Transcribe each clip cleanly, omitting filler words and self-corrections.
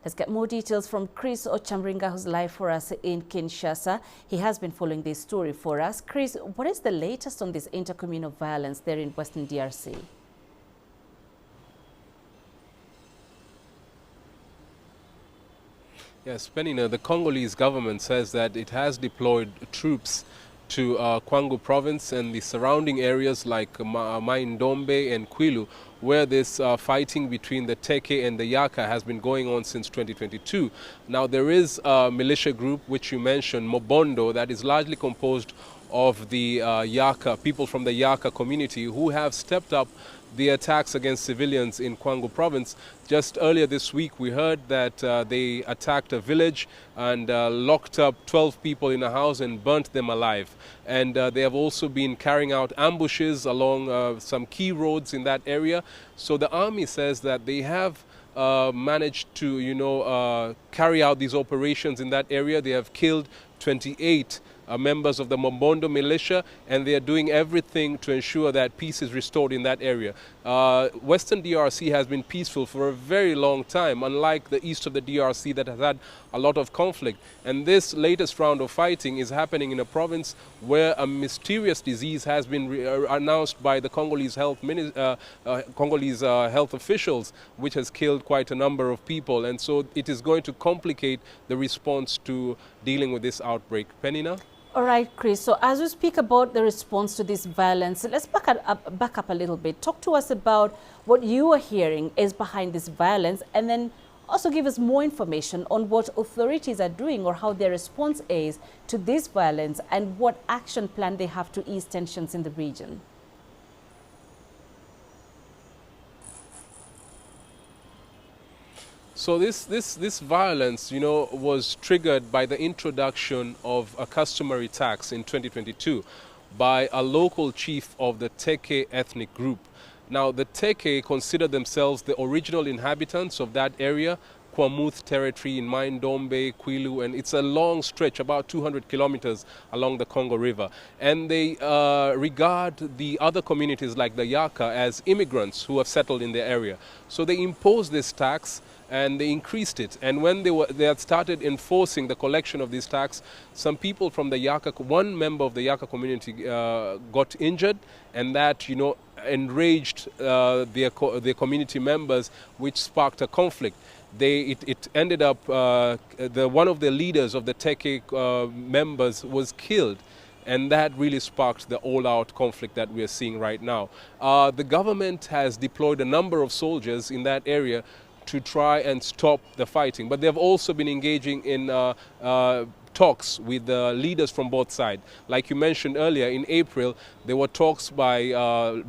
Let's get more details from Chris Ochamringa, who's live for us in Kinshasa. He has been following this story for us. Chris, what is the latest on this intercommunal violence there in Western DRC? Yes, Penina, the Congolese government says that it has deployed troops to Congo province and the surrounding areas like Mai-Ndombe and Kwilu, where this fighting between the Teke and the Yaka has been going on since 2022. Now, there is a militia group, which you mentioned, Mobondo, that is largely composed of the Yaka, people from the Yaka community, who have stepped up the attacks against civilians in Congo province. Just earlier this week, we heard that they attacked a village and locked up 12 people in a house and burnt them alive. And they have also been carrying out ambushes along some key roads in that area. So the army says that they have managed to, carry out these operations in that area. They have killed 28 members of the Mobondo militia, and they are doing everything to ensure that peace is restored in that area. Western DRC has been peaceful for a very long time, unlike the east of the DRC that has had a lot of conflict. And this latest round of fighting is happening in a province where a mysterious disease has been announced by the Congolese health officials, which has killed quite a number of people. And so it is going to complicate the response to dealing with this outbreak. Penina? All right, Chris. So as we speak about the response to this violence, let's back up a little bit. Talk to us about what you are hearing is behind this violence, and then also give us more information on what authorities are doing or how their response is to this violence and what action plan they have to ease tensions in the region. So this violence, was triggered by the introduction of a customary tax in 2022 by a local chief of the Teke ethnic group. Now, the Teke consider themselves the original inhabitants of that area, Kwamuth territory in Mai-Ndombe, Kwilu, and it's a long stretch, about 200 kilometers along the Congo River. And they regard the other communities like the Yaka as immigrants who have settled in their area. So they imposed this tax and they increased it. And when they had started enforcing the collection of this tax, some people from the Yaka, one member of the Yaka community got injured, and that, enraged their community members, which sparked a conflict. It ended up, one of the leaders of the Teke members was killed. And that really sparked the all-out conflict that we are seeing right now. The government has deployed a number of soldiers in that area to try and stop the fighting. But they have also been engaging in talks with the leaders from both sides. Like you mentioned earlier, in April, there were talks by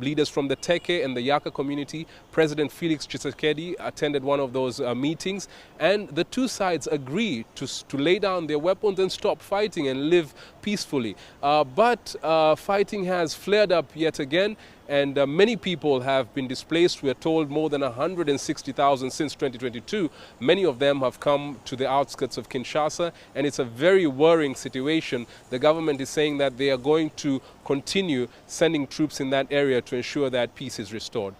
leaders from the Teke and the Yaka community. President Felix Tshisekedi attended one of those meetings, and the two sides agreed to lay down their weapons and stop fighting and live peacefully. But fighting has flared up yet again, and many people have been displaced. We are told more than 160,000 since 2022. Many of them have come to the outskirts of Kinshasa, and it's a very worrying situation. The government is saying that they are going to continue sending troops in that area to ensure that peace is restored.